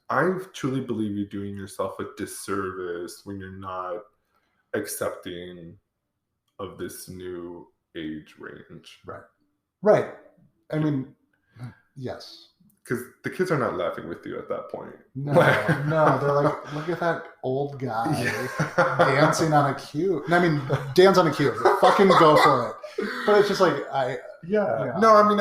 I truly believe you're doing yourself a disservice when you're not accepting of this new age range. Right. I mean, yes. Because the kids are not laughing with you at that point. No, they're like, look at that old guy dancing on a cube. I mean, dance on a cube. Fucking go for it. But it's just like, No, I mean,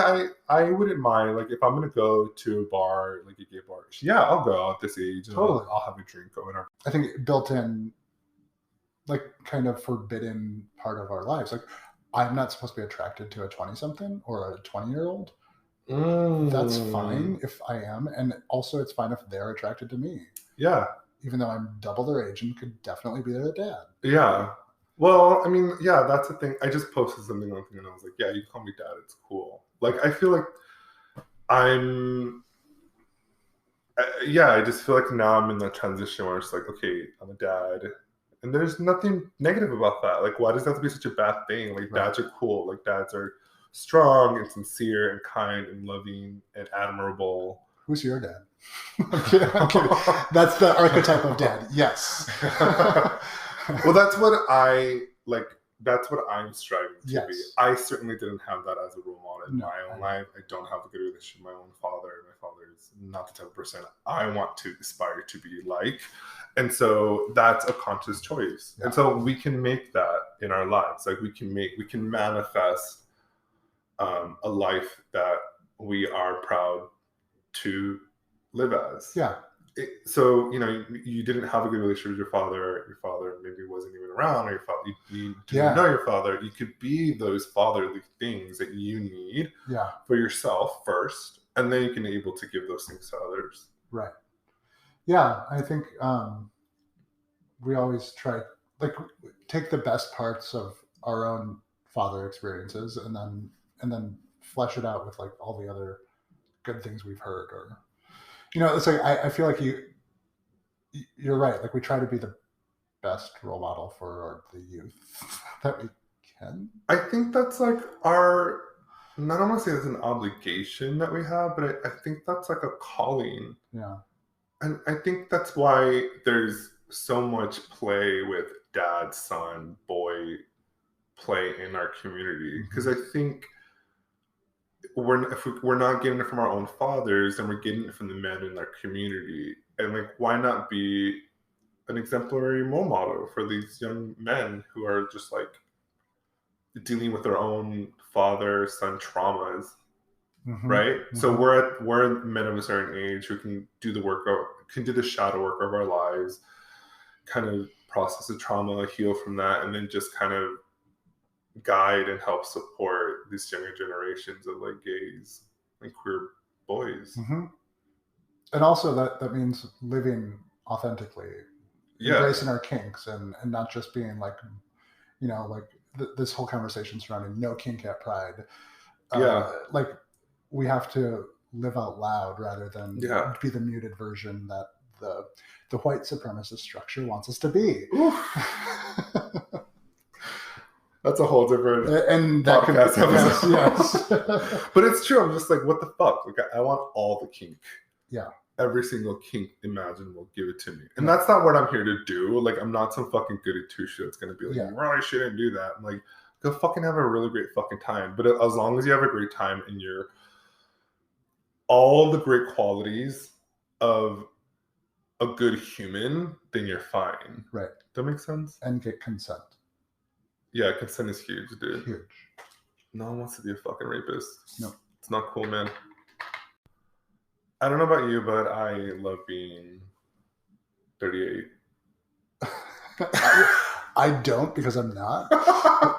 I wouldn't mind. Like, if I'm going to go to a bar, like a gay bar, I'll go at this age and I'll have a drink or whatever. I think built in, like, kind of forbidden part of our lives. Like, I'm not supposed to be attracted to a 20-something or a 20-year-old. That's fine if I am, and also it's fine if they're attracted to me. Yeah, even though I'm double their age and could definitely be their dad. Yeah, well, I mean, yeah, that's the thing. I just posted something on thing and I was like, yeah, you can call me dad. It's cool. Like, I feel like I just feel like now I'm in that transition where it's like, okay, I'm a dad, And there's nothing negative about that. Like, why does that have to be such a bad thing? Like, dads are cool. Like, dads are strong and sincere and kind and loving and admirable. Who's your dad? I'm kidding. That's the archetype of dad. Yes. Well, that's what I like. That's what I'm striving to be. Yes. I certainly didn't have that as a role model in No, my own life. I don't have a good relationship with my own father. My father is not the type of person I want to aspire to be like. And so that's a conscious choice. Yeah. And so we can make that in our lives. Like we can manifest a life that we are proud to live as. Yeah. So, you know, you didn't have a good relationship with your father. Your father maybe wasn't even around, or your father, you didn't know your father. You could be those fatherly things that you need for yourself first, and then you can be able to give those things to others. Right. Yeah, I think we always try, like, take the best parts of our own father experiences and then flesh it out with like all the other good things we've heard, or you know, it's like I feel like you're right. Like we try to be the best role model for the youth that we can. I think that's like our, I don't want to say it's an obligation that we have, but I think that's like a calling. Yeah. And I think that's why there's so much play with dad, son, boy play in our community. Because I think if we're not getting it from our own fathers, then we're getting it from the men in our community. And like, why not be an exemplary role model for these young men who are just like dealing with their own father-son traumas, right? So we're men of a certain age who can do the work, can do the shadow work of our lives, kind of process the trauma, heal from that, and then just kind of guide and help support these younger generations of like gays and queer boys. And also that means living authentically, embracing our kinks, and not just being like, you know, like this whole conversation surrounding no kink at Pride. Like we have to live out loud rather than be the muted version that the white supremacist structure wants us to be. That's a whole different and that podcast episode. Yes. But it's true. I'm just like, what the fuck? Like, I want all the kink. Yeah. Every single kink imaginable, give it to me. And that's not what I'm here to do. Like, I'm not some fucking goody two-shoe that's going to be like, you really shouldn't do that. I'm like, go fucking have a really great fucking time. But as long as you have a great time and you're all the great qualities of a good human, then you're fine. Right. That makes sense? And get consent. Yeah, consent is huge, dude. Huge. No one wants to be a fucking rapist. No. It's not cool, man. I don't know about you, but I love being 38. I don't, because I'm not.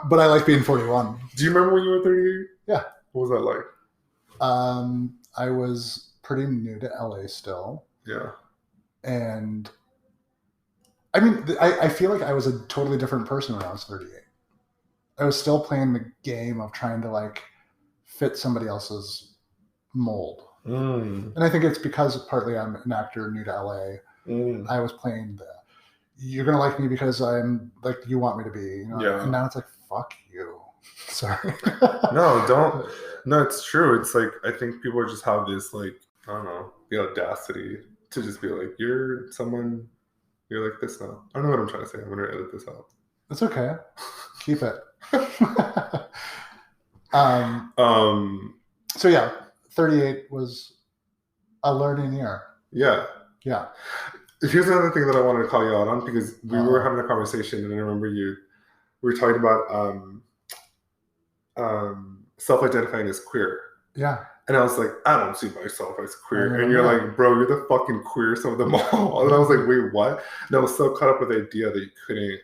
But I like being 41. Do you remember when you were 38? Yeah. What was that like? I was pretty new to LA still. Yeah. And I mean, I feel like I was a totally different person when I was 38. I was still playing the game of trying to like fit somebody else's mold. And I think it's because partly I'm an actor new to LA. I was playing you're going to like me because I'm like, you want me to be, you know? Yeah. And now it's like, fuck you. Sorry. No, it's true. It's like, I think people just have this like, I don't know, the audacity to just be like, you're someone, you're like this now. I don't know what I'm trying to say. I'm going to edit this out. It's okay. Keep it. So yeah, 38 was a learning year. Yeah. Yeah. Here's another thing that I wanted to call you out on, because we were having a conversation and I remember we were talking about self-identifying as queer. Yeah. And I was like, I don't see myself as queer. And you're like, bro, you're the fucking queerest of them all. And I was like, wait, what? And I was so caught up with the idea that you couldn't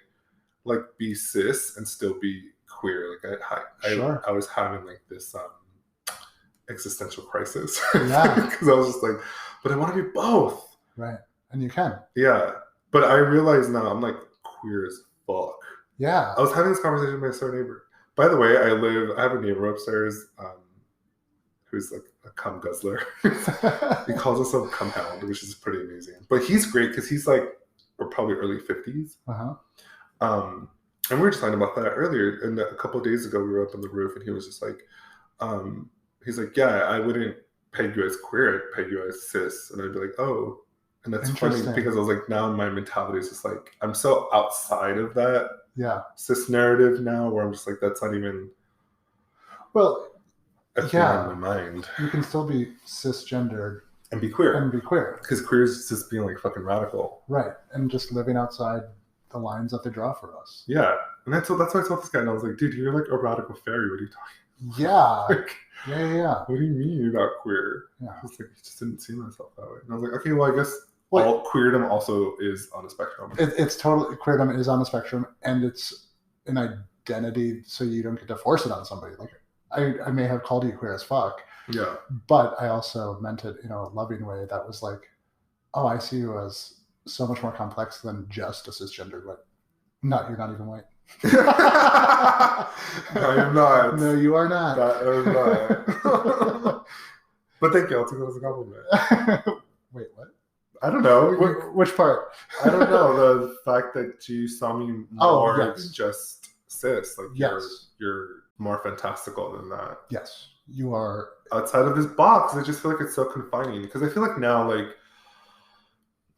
like be cis and still be queer. Like I was having like this existential crisis. Yeah. Because I was just like, but I want to be both. Right. And you can. Yeah. But I realize now I'm like queer as fuck. Yeah. I was having this conversation with my next-door neighbor. By the way, I have a neighbor upstairs who's like a cum guzzler. He calls himself cum hound, which is pretty amazing. But he's great because he's like or probably early 50s. Uh-huh. And we were just talking about that earlier. And a couple of days ago, we were up on the roof, and he was just like, he's like, yeah, I wouldn't peg you as queer, I'd peg you as cis. And I'd be like, oh. And that's funny because I was like, now my mentality is just like, I'm so outside of that cis narrative now, where I'm just like, that's not even a thing in my mind. You can still be cisgendered and be queer. Because queer is just being like fucking radical. Right. And just living outside the lines that they draw for us. Yeah. And that's why I told this guy, and I was like, dude, you're like a radical fairy. What are you talking about? Yeah. Yeah. What do you mean about queer? Yeah. I was like, I just didn't see myself that way. And I was like, okay, well, I guess all queerdom also is on a spectrum. It's totally, queerdom is on a spectrum, and it's an identity, so you don't get to force it on somebody. Like, I may have called you queer as fuck. Yeah. But I also meant it in a loving way that was like, oh, I see you as so much more complex than just a cisgendered white. No, you're not even white. I am not. No, you are not. I am not. But thank you. I'll take it as a compliment. Wait, what? I don't know. Which part? I don't know. The fact that you saw me more than just cis. Like, you're more fantastical than that. Yes, you are. Outside of this box, I just feel like it's so confining. Because I feel like now, like,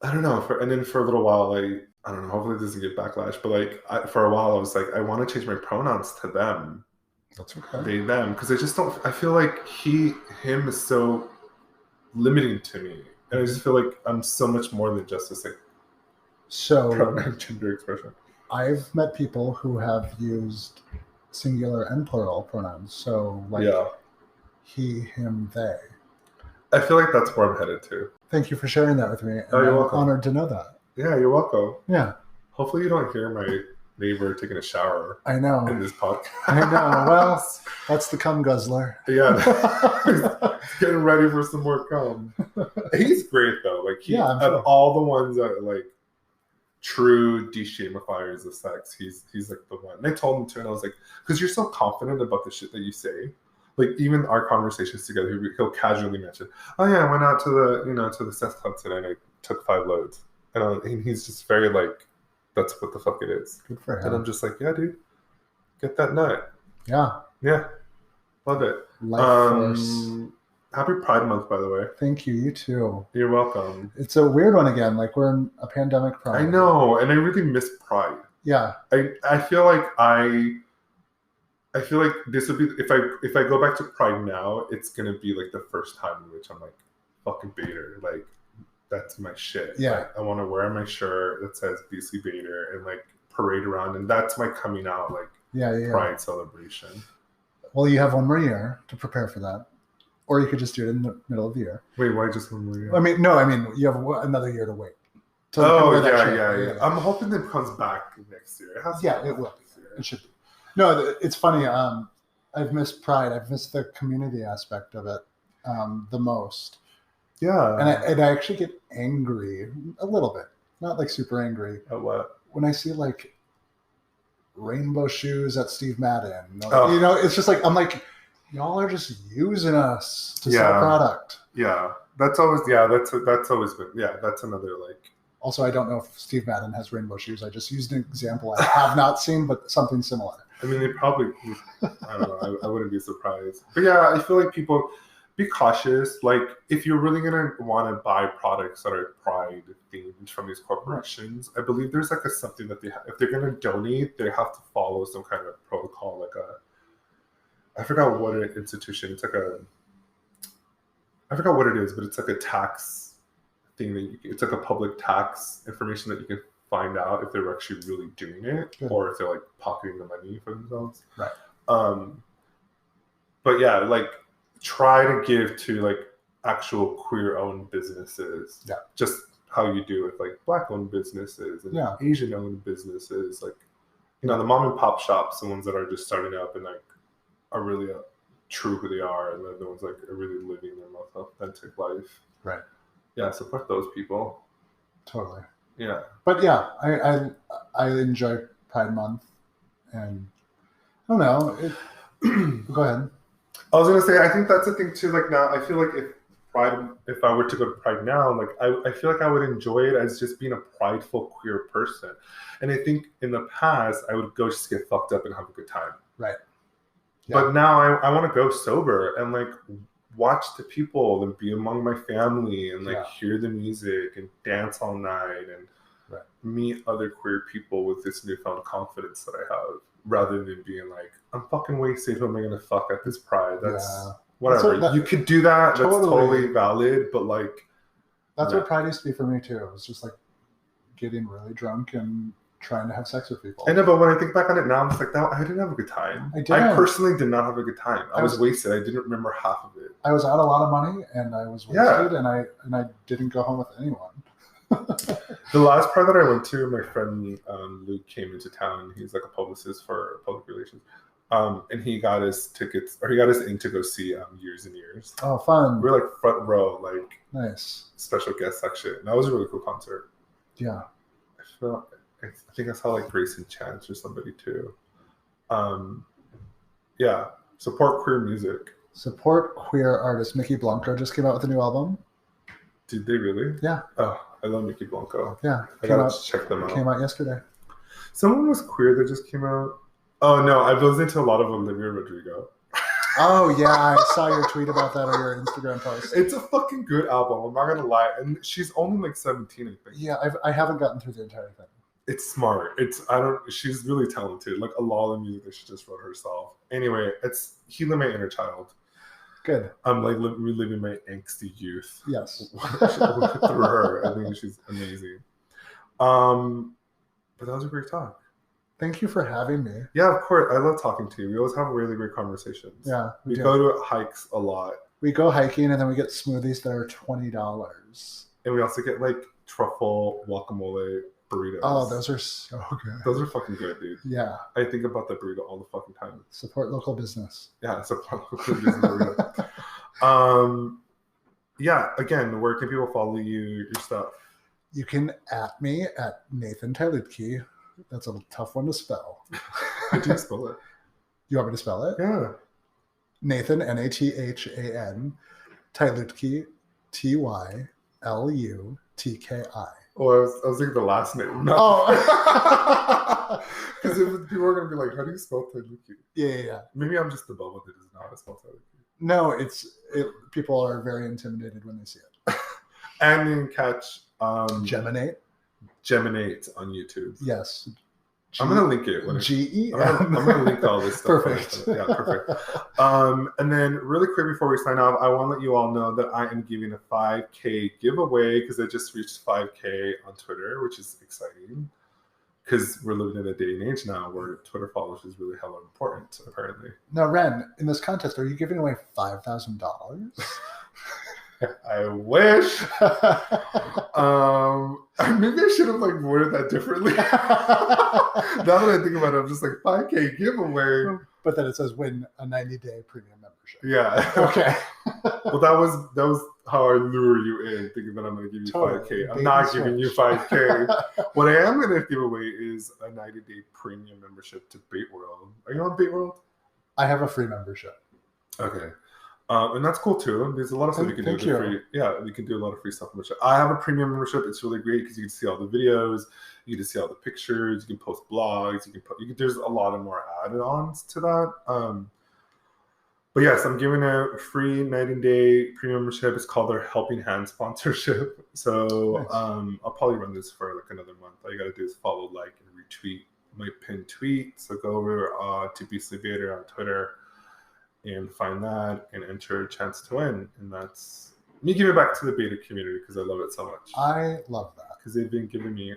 I don't know. And then for a little while, like, I don't know. Hopefully, it doesn't get backlash. But like, for a while, I was like, I want to change my pronouns to them. That's okay. They, them. Because I just don't. I feel like him is so limiting to me, and I just feel like I'm so much more than just this like pronoun gender expression. I've met people who have used singular and plural pronouns. So like, he, him, they. I feel like that's where I'm headed to. Thank you for sharing that with me. And you're welcome. I'm honored to know that. Yeah, you're welcome. Yeah. Hopefully you don't hear my neighbor taking a shower. I know. In this podcast. I know. Well, that's the cum guzzler. Yeah. He's getting ready for some more cum. He's great though. Like of all the ones that are like true de-shamifiers of sex, he's like the one. And I told him too, and I was like, because you're so confident about the shit that you say. Like even our conversations together, he'll casually mention, "Oh yeah, I went out to the sex club today and I took 5 loads." And he's just very like, that's what the fuck it is. Good for him. And I'm just like, yeah, dude, get that nut. Yeah. Yeah. Love it. Life force. Happy Pride Month, by the way. Thank you. You too. You're welcome. It's a weird one again. Like we're in a pandemic Pride. I know, and I really miss Pride. Yeah. I feel like this would be if I go back to Pride now, it's gonna be like the first time in which I'm like, fucking Bator, like that's my shit. Yeah. Like, I want to wear my shirt that says BC Bator and like parade around, and that's my coming out like Pride celebration. Well, you have one more year to prepare for that, or you could just do it in the middle of the year. Wait, why just one more year? I mean, you have another year to wait. Yeah. I'm hoping it comes back next year. It will. It should be. No, it's funny. I've missed Pride. I've missed the community aspect of it the most. Yeah. And I actually get angry a little bit. Not like super angry. At what? When I see like rainbow shoes at Steve Madden. You know, it's just like, I'm like, y'all are just using us to sell product. Yeah. That's always been, that's another like. Also, I don't know if Steve Madden has rainbow shoes. I just used an example I have not seen, but something similar. I mean, they probably, I don't know, I wouldn't be surprised. But yeah, I feel like people, be cautious. Like, if you're really going to want to buy products that are Pride themed from these corporations, I believe there's like something that if they're going to donate, they have to follow some kind of protocol, like I forgot what institution, it's like I forgot what it is, but it's like a tax thing it's like a public tax information that you can find out if they're actually really doing it or if they're like pocketing the money for themselves. Right. But yeah, like try to give to like actual queer owned businesses. Yeah. Just how you do with like Black owned businesses and Asian owned businesses. Like, the mom and pop shops, the ones that are just starting up and like are really true who they are, and the ones like are really living their most authentic life. Right. Yeah, support those people. Totally. Yeah. But yeah, I enjoy Pride Month, and I don't know. Go ahead. I was gonna say, I think that's the thing too. Like now, I feel like Pride, if I were to go to Pride now, like I feel like I would enjoy it as just being a prideful queer person. And I think in the past I would go just get fucked up and have a good time. Right. Yeah. But now I want to go sober and like watch the people and be among my family and like hear the music and dance all night and meet other queer people with this newfound confidence that I have, rather than being like, I'm fucking wasted, who am I gonna fuck at this Pride? That's whatever. You could do that, that's totally valid, but like that's what Pride used to be for me too. It was just like getting really drunk and trying to have sex with people. I know, but when I think back on it now, I'm just like, no, I didn't have a good time. I personally did not have a good time. I was wasted. I didn't remember half of it. I was out a lot of money and I was wasted, and I didn't go home with anyone. The last Pride that I went to, my friend Luke came into town. He's like a publicist for public relations. And he got us tickets, or he got us in to go see Years and Years. Oh, fun. We were like front row, like nice special guest section. That was a really cool concert. Yeah. I think I saw like Grace and Chance or somebody too. Yeah. Support queer music. Support queer artists. Mickey Blanco just came out with a new album. Did they really? Yeah. Oh, I love Mickey Blanco. Yeah. I gotta check them out. Came out yesterday. Someone was queer that just came out. Oh no, I was into a lot of Olivia Rodrigo. Oh yeah, I saw your tweet about that or your Instagram post. It's a fucking good album, I'm not gonna lie. And she's only like 17, I think. Yeah, I haven't gotten through the entire thing. It's smart. She's really talented. Like a lot of the music that she just wrote herself. Anyway, it's healing my inner child. Good. I'm like reliving my angsty youth. Yes. Through her. I think she's amazing. But that was a great talk. Thank you for having me. Yeah, of course. I love talking to you. We always have really great conversations. Yeah. We go to hikes a lot. We go hiking and then we get smoothies that are $20. And we also get like truffle guacamole burritos. Oh, those are so good. Those are fucking good, dude. Yeah. I think about that burrito all the fucking time. Support local business. Yeah, support local business burrito. Yeah, again, where can people follow you, your stuff? You can at me at Nathan Tylutki. That's a tough one to spell. How do you spell it? You want me to spell it? Yeah. Nathan, Nathan, Tylutki, Tylutki. Oh, I was thinking the last name. No. Oh. Because people are going to be like, how do you spell Tylutki? Yeah. Maybe I'm just the bubble that doesn't know how to spell Tylutki. No, people are very intimidated when they see it. And you can catch Geminate on YouTube. Yes. I'm going to link it. GE. I'm going to link all this stuff. Perfect. Yeah, perfect. And then really quick before we sign off, I want to let you all know that I am giving a 5K giveaway because I just reached 5K on Twitter, which is exciting because we're living in a day and age now where Twitter followers is really hella important, apparently. Now, Ren, in this contest, are you giving away $5,000? I wish. Maybe I should have like worded that differently. Now that I think about it, I'm just like 5K giveaway. But then it says win a 90-day premium membership. Yeah. Okay. Well, that was how I lure you in, thinking that I'm going to give you 5K. I'm not giving you 5K. What I am going to give away is a 90-day premium membership to Bate World. Are you on Bate World? I have a free membership. Okay. And that's cool too. There's a lot of stuff you can do for free. Yeah, you can do a lot of free stuff. I have a premium membership. It's really great because you can see all the videos, you can see all the pictures, you can post blogs, there's a lot of more add-ons to that. But yes, I'm giving a free 90-day premium membership. It's called their Helping Hand sponsorship. So nice. I'll probably run this for like another month. All you gotta do is follow, like, and retweet my pinned tweet. So go over to Be Sleepator on Twitter and find that and enter a chance to win. And that's me giving back to the beta community because I love it so much. I love that. Because they've been giving me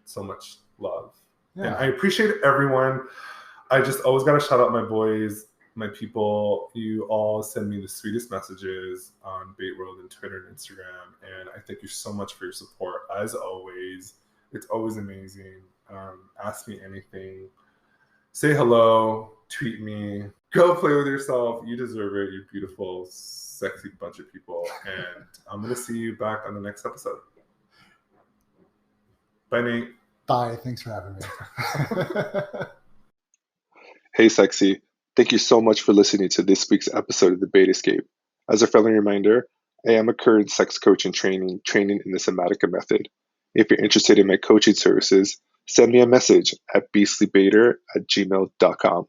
so much love. Yeah. And I appreciate everyone. I just always got to shout out my boys, my people. You all send me the sweetest messages on Bate World and Twitter and Instagram. And I thank you so much for your support. As always, it's always amazing. Ask me anything. Say hello. Tweet me. Go play with yourself. You deserve it. You're beautiful, sexy bunch of people. And I'm going to see you back on the next episode. Bye, Nate. Bye. Thanks for having me. Hey, sexy. Thank you so much for listening to this week's episode of the Bate Escape. As a friendly reminder, I am a current sex coach and training in the Somatica method. If you're interested in my coaching services, send me a message at beastlybator@gmail.com.